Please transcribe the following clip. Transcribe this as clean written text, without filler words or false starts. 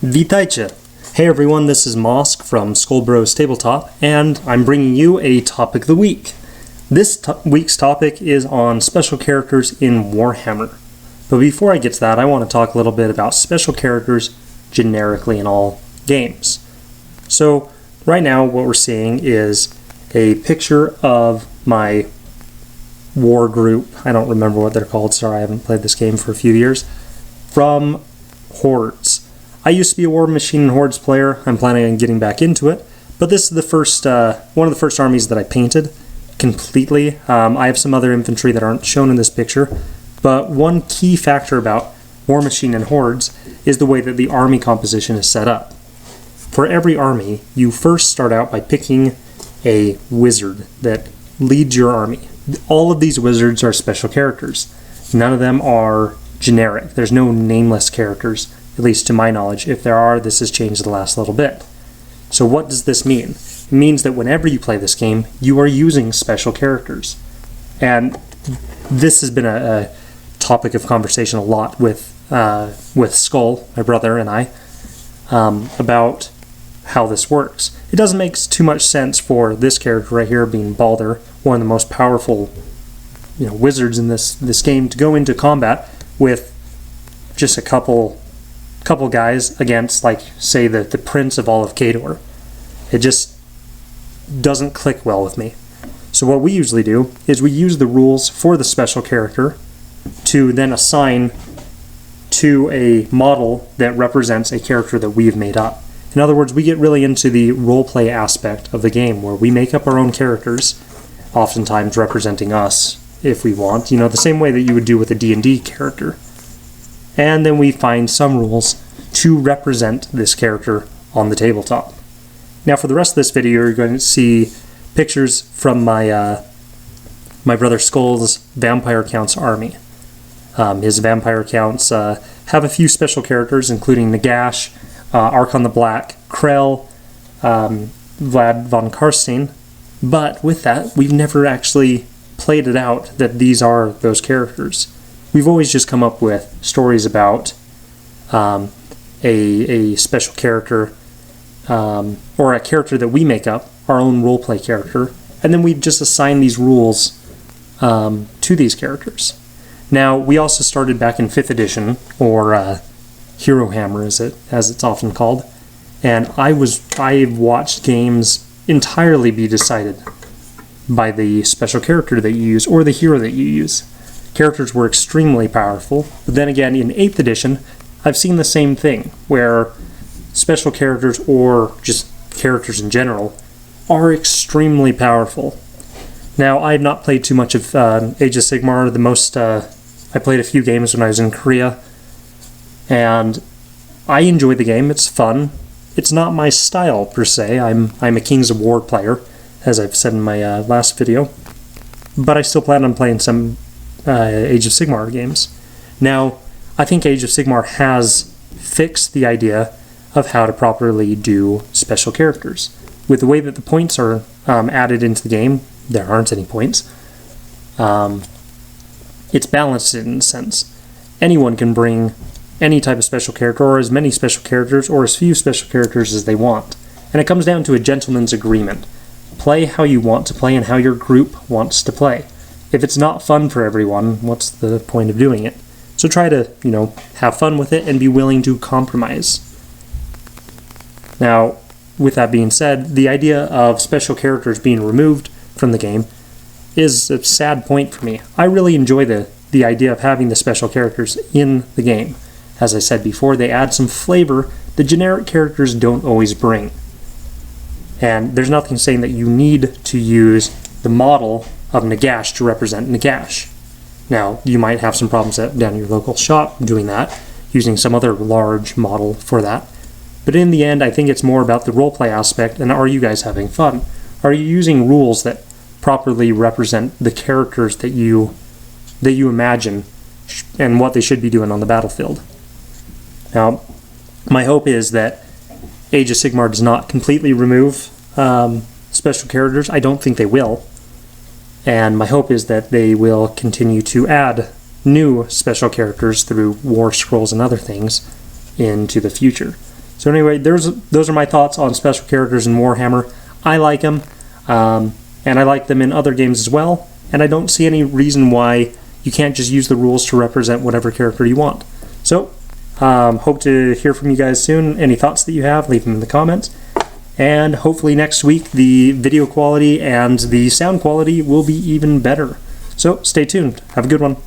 Witajcie! Hey everyone, this is Mosk from Skull Bros Tabletop, and I'm bringing you a topic of the week. This week's topic is on special characters in Warhammer. But before I get to that, I want to talk a little bit about special characters generically in all games. So, right now what we're seeing is a picture of my war group. I don't remember what they're called, sorry, I haven't played this game for a few years. From Hordes. I used to be a War Machine and Hordes player. I'm planning on getting back into it, but this is the first, one of the first armies that I painted completely. I have some other infantry that aren't shown in this picture, but one key factor about War Machine and Hordes is the way that the army composition is set up. For every army, you first start out by picking a wizard that leads your army. All of these wizards are special characters. None of them are generic. There's no nameless characters. At least to my knowledge. If there are, this has changed the last little bit. So what does this mean? It means that whenever you play this game, you are using special characters. And this has been a topic of conversation a lot with Skull, my brother, and I, about how this works. It doesn't make too much sense for this character right here, being Balder, one of the most powerful wizards in this game, to go into combat with just a couple guys against, like, say, the Prince of all of Kador. It just doesn't click well with me. So what we usually do is we use the rules for the special character to then assign to a model that represents a character that we've made up. In other words, we get really into the roleplay aspect of the game, where we make up our own characters, oftentimes representing us, if we want, the same way that you would do with a D&D character. And then we find some rules to represent this character on the tabletop. Now for the rest of this video, you're going to see pictures from my brother Skull's Vampire Count's army. His Vampire Counts have a few special characters, including Nagash, Archon the Black, Krell, Vlad von Karstein. But with that, we've never actually played it out that these are those characters. We've always just come up with stories about a special character or a character that we make up, our own roleplay character, and then we just assign these rules to these characters. Now, we also started back in 5th edition, or Hero Hammer as it's often called, and I've watched games entirely be decided by the special character that you use or the hero that you use. Characters were extremely powerful, but then again, in 8th edition, I've seen the same thing, where special characters, or just characters in general, are extremely powerful. Now, I have not played too much of Age of Sigmar. The most, I played a few games when I was in Korea, and I enjoy the game. It's fun. It's not my style, per se. I'm a Kings of War player, as I've said in my last video, but I still plan on playing some Age of Sigmar games. Now, I think Age of Sigmar has fixed the idea of how to properly do special characters. With the way that the points are added into the game, there aren't any points. It's balanced in a sense. Anyone can bring any type of special character, or as many special characters, or as few special characters as they want. And it comes down to a gentleman's agreement. Play how you want to play and how your group wants to play. If it's not fun for everyone, what's the point of doing it? So try to, have fun with it and be willing to compromise. Now, with that being said, the idea of special characters being removed from the game is a sad point for me. I really enjoy the idea of having the special characters in the game. As I said before, they add some flavor the generic characters don't always bring. And there's nothing saying that you need to use the model of Nagash to represent Nagash. Now, you might have some problems down your local shop doing that, using some other large model for that. But in the end, I think it's more about the roleplay aspect, and are you guys having fun? Are you using rules that properly represent the characters that you imagine and what they should be doing on the battlefield? Now, my hope is that Age of Sigmar does not completely remove special characters. I don't think they will. And my hope is that they will continue to add new special characters through war scrolls and other things into the future. So anyway, those are my thoughts on special characters in Warhammer. I like them, and I like them in other games as well, and I don't see any reason why you can't just use the rules to represent whatever character you want. So, hope to hear from you guys soon. Any thoughts that you have, leave them in the comments. And hopefully next week the video quality and the sound quality will be even better. So stay tuned. Have a good one.